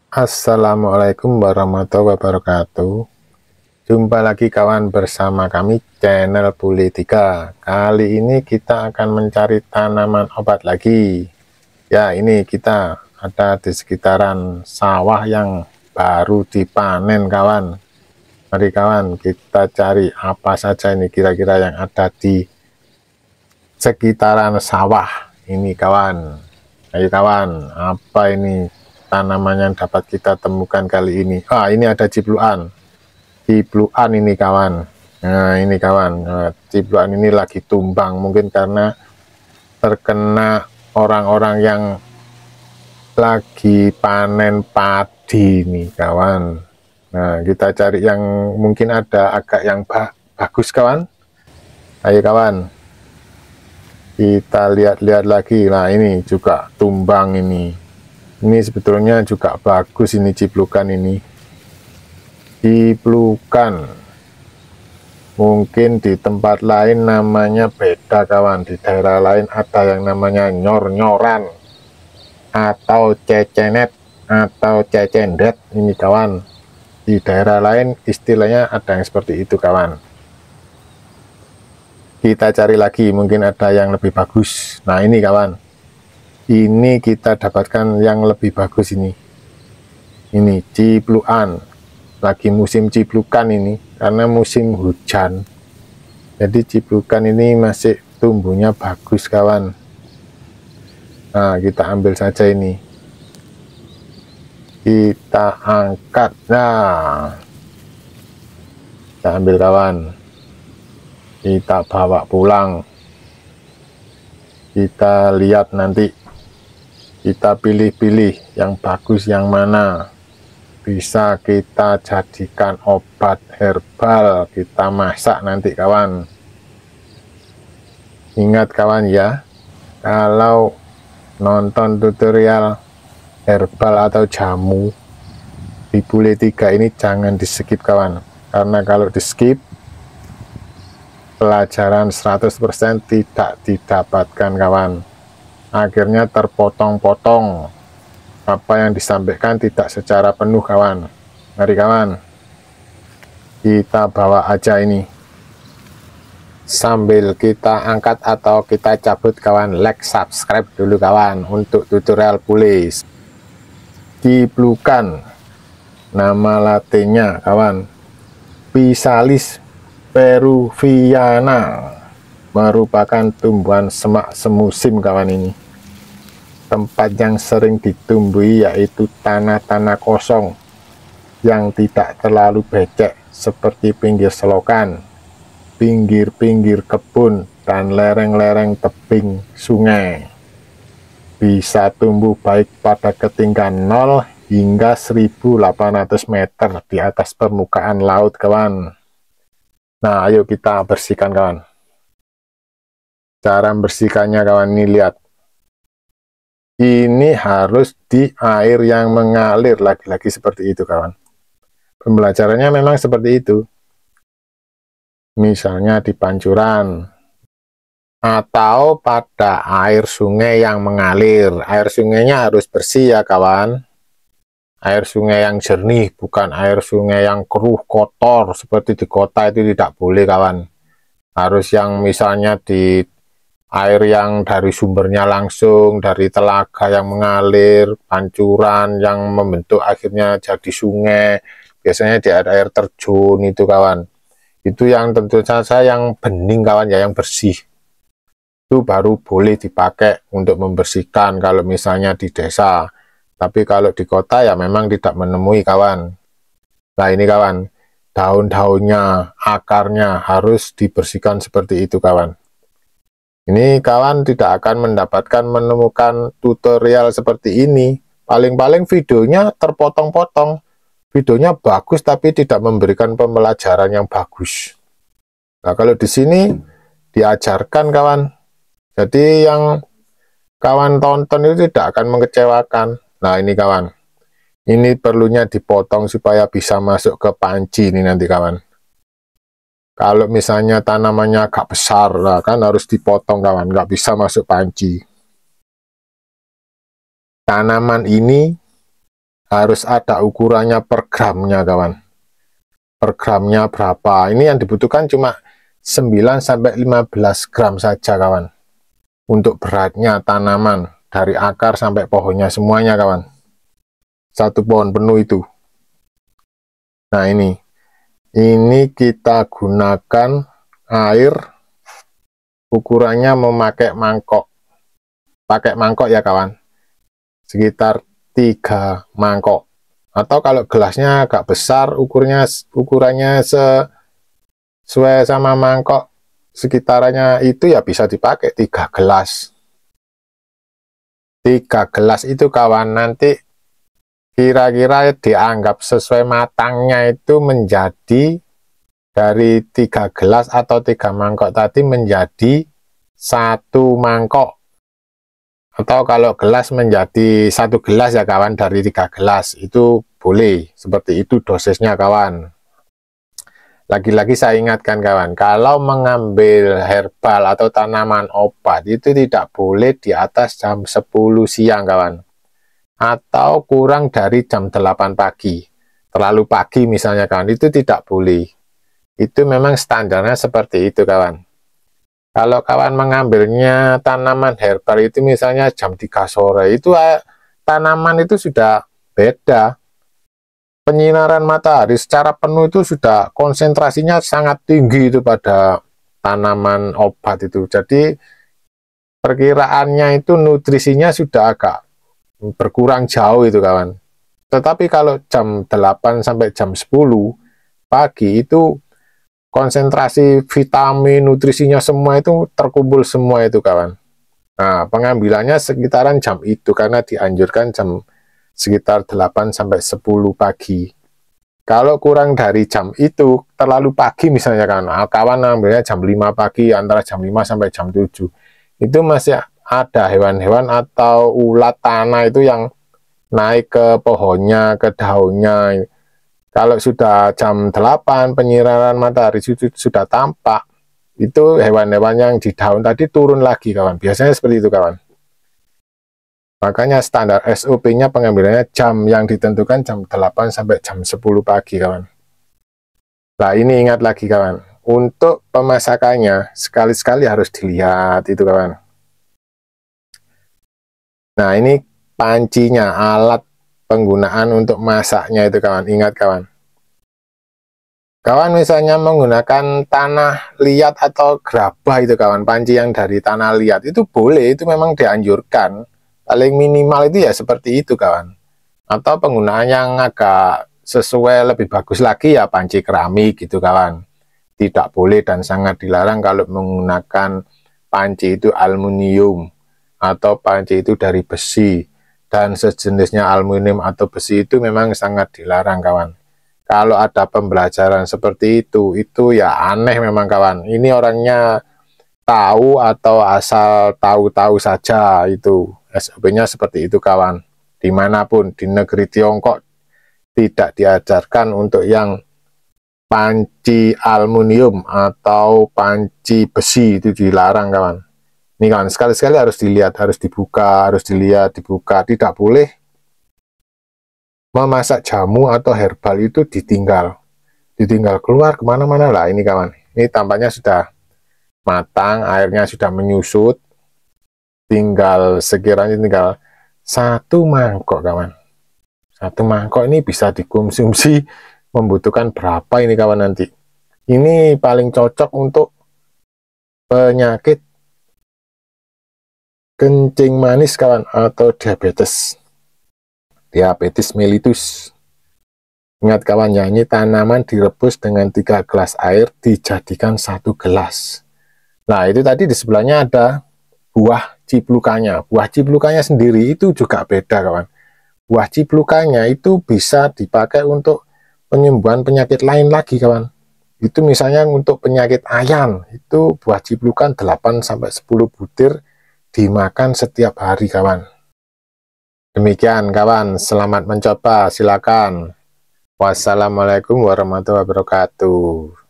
Assalamualaikum warahmatullahi wabarakatuh. Jumpa lagi kawan bersama kami channel Politika. Kali ini kita akan mencari tanaman obat lagi. Ya, ini kita ada di sekitaran sawah yang baru dipanen kawan. Mari kawan kita cari apa saja ini kira-kira yang ada di sekitaran sawah ini kawan. Ayo kawan, apa ini tanaman yang dapat kita temukan kali ini? Ini ada cipluan. Cipluan ini kawan. Nah, ini kawan. Nah, cipluan ini lagi tumbang, mungkin karena terkena orang-orang yang lagi panen padi nih kawan. Nah, kita cari yang mungkin ada agak yang bagus kawan. Ayo kawan, kita lihat-lihat lagi. Nah, ini juga tumbang ini sebetulnya juga bagus ini ciplukan ini. Ciplukan mungkin di tempat lain namanya beda kawan, di daerah lain ada yang namanya nyor-nyoran atau cecenet atau cecendet ini kawan. Di daerah lain istilahnya ada yang seperti itu kawan. Kita cari lagi, mungkin ada yang lebih bagus. Nah, ini kawan, ini kita dapatkan yang lebih bagus ini cipluan. Lagi musim ciplukan ini karena musim hujan, jadi ciplukan ini masih tumbuhnya bagus kawan. Nah, kita ambil saja ini, kita angkat. Nah, kita ambil kawan, kita bawa pulang, kita lihat nanti, kita pilih-pilih yang bagus yang mana, bisa kita jadikan obat herbal, kita masak nanti kawan. Ingat kawan ya, kalau nonton tutorial herbal atau jamu di Politika ini jangan di skip kawan, karena kalau di skip pelajaran 100% tidak didapatkan kawan, akhirnya terpotong-potong, apa yang disampaikan tidak secara penuh kawan. Mari kawan, kita bawa aja ini sambil kita angkat atau kita cabut kawan. Like, subscribe dulu kawan untuk tutorial pulis. Ciplukan, nama latinnya kawan Physalis peruviana, merupakan tumbuhan semak semusim kawan. Ini tempat yang sering ditumbuhi yaitu tanah-tanah kosong yang tidak terlalu becek seperti pinggir selokan, pinggir-pinggir kebun, dan lereng-lereng tebing sungai. Bisa tumbuh baik pada ketinggian 0 hingga 1800 meter di atas permukaan laut kawan. Nah, ayo kita bersihkan kawan. Cara membersihkannya kawan, ini lihat. Ini harus di air yang mengalir, lagi-lagi seperti itu kawan. Pembelajarannya memang seperti itu. Misalnya di pancuran atau pada air sungai yang mengalir. Air sungainya harus bersih ya kawan. Air sungai yang jernih, bukan air sungai yang keruh kotor seperti di kota, itu tidak boleh kawan. Harus yang misalnya di air yang dari sumbernya langsung, dari telaga yang mengalir, pancuran yang membentuk akhirnya jadi sungai, biasanya di air terjun itu kawan. Itu yang tentu saja yang bening kawan ya, yang bersih. Itu baru boleh dipakai untuk membersihkan kalau misalnya di desa. Tapi kalau di kota ya memang tidak menemui kawan. Nah, ini kawan, daun-daunnya, akarnya harus dibersihkan seperti itu kawan. Ini kawan tidak akan menemukan tutorial seperti ini. Paling-paling videonya terpotong-potong. Videonya bagus tapi tidak memberikan pembelajaran yang bagus. Nah, kalau di sini diajarkan kawan. Jadi yang kawan tonton itu tidak akan mengecewakan. Nah, ini kawan. Ini perlunya dipotong supaya bisa masuk ke panci ini nanti kawan. Kalau misalnya tanamannya agak besar, nah kan harus dipotong kawan, nggak bisa masuk panci. Tanaman ini harus ada ukurannya per gramnya kawan. Per gramnya berapa? Ini yang dibutuhkan cuma 9-15 gram saja kawan. Untuk beratnya tanaman dari akar sampai pohonnya semuanya kawan. Satu pohon penuh itu. Nah ini kita gunakan air, ukurannya memakai mangkok. Pakai mangkok ya kawan. Sekitar 3 mangkok. Atau kalau gelasnya agak besar, ukurannya sesuai sama mangkok sekitarannya itu ya bisa dipakai 3 gelas. 3 gelas itu kawan, nanti kira-kira dianggap sesuai matangnya itu menjadi dari 3 gelas atau 3 mangkok tadi menjadi 1 mangkok. Atau kalau gelas menjadi 1 gelas ya kawan, dari 3 gelas itu boleh, seperti itu dosisnya kawan. Lagi-lagi saya ingatkan kawan, kalau mengambil herbal atau tanaman obat itu tidak boleh di atas jam 10 siang kawan, atau kurang dari jam 8 pagi. Terlalu pagi misalnya kawan, itu tidak boleh. Itu memang standarnya seperti itu kawan. Kalau kawan mengambilnya tanaman herbal itu misalnya jam 3 sore, itu tanaman itu sudah beda. Penyinaran matahari secara penuh itu sudah konsentrasinya sangat tinggi itu pada tanaman obat itu. Jadi perkiraannya itu nutrisinya sudah agak berkurang jauh itu kawan. Tetapi kalau jam 8 sampai jam 10 pagi itu konsentrasi vitamin, nutrisinya semua itu terkumpul semua itu kawan. Nah, pengambilannya sekitaran jam itu karena dianjurkan jam sekitar 8 sampai 10 pagi. Kalau kurang dari jam itu, terlalu pagi misalnya kawan ambilnya jam 5 pagi, antara jam 5 sampai jam 7. Itu masih ada hewan-hewan atau ulat tanah itu yang naik ke pohonnya, ke daunnya. Kalau sudah jam 8 penyinaran matahari sudah tampak, itu hewan-hewan yang di daun tadi turun lagi kawan. Biasanya seperti itu kawan. Makanya standar SOP-nya pengambilannya jam yang ditentukan jam 8 sampai jam 10 pagi kawan. Nah ini ingat lagi kawan, untuk pemasakannya sekali-sekali harus dilihat itu kawan. Nah ini pancinya, alat penggunaan untuk masaknya itu kawan, ingat kawan. Kawan misalnya menggunakan tanah liat atau gerabah itu kawan, panci yang dari tanah liat itu boleh, itu memang dianjurkan. Paling minimal itu ya seperti itu kawan. Atau penggunaan yang agak sesuai lebih bagus lagi ya panci keramik gitu kawan. Tidak boleh dan sangat dilarang kalau menggunakan panci itu aluminium atau panci itu dari besi. Dan sejenisnya aluminium atau besi itu memang sangat dilarang kawan. Kalau ada pembelajaran seperti itu ya aneh memang kawan. Ini orangnya tahu atau asal tahu-tahu saja itu. SOP-nya seperti itu kawan. Dimanapun di negeri Tiongkok tidak diajarkan untuk yang panci aluminium atau panci besi, itu dilarang kawan. Ini kawan, sekali-sekali harus dilihat, harus dibuka, harus dilihat, dibuka. Tidak boleh memasak jamu atau herbal itu ditinggal keluar kemana-mana lah. Ini kawan, ini tampaknya sudah matang, airnya sudah menyusut, sekiranya tinggal 1 mangkok kawan. 1 mangkok ini bisa dikonsumsi, membutuhkan berapa ini kawan nanti. Ini paling cocok untuk penyakit kencing manis kawan, atau diabetes mellitus. Ingat kawan ya, ini tanaman direbus dengan 3 gelas air, dijadikan 1 gelas. Nah itu tadi di sebelahnya ada buah ciplukannya. Buah ciplukannya sendiri itu juga beda kawan. Buah ciplukannya itu bisa dipakai untuk penyembuhan penyakit lain lagi kawan. Itu misalnya untuk penyakit ayan, itu buah ciplukan 8 sampai 10 butir dimakan setiap hari kawan. Demikian kawan, selamat mencoba, silakan. Wassalamualaikum warahmatullahi wabarakatuh.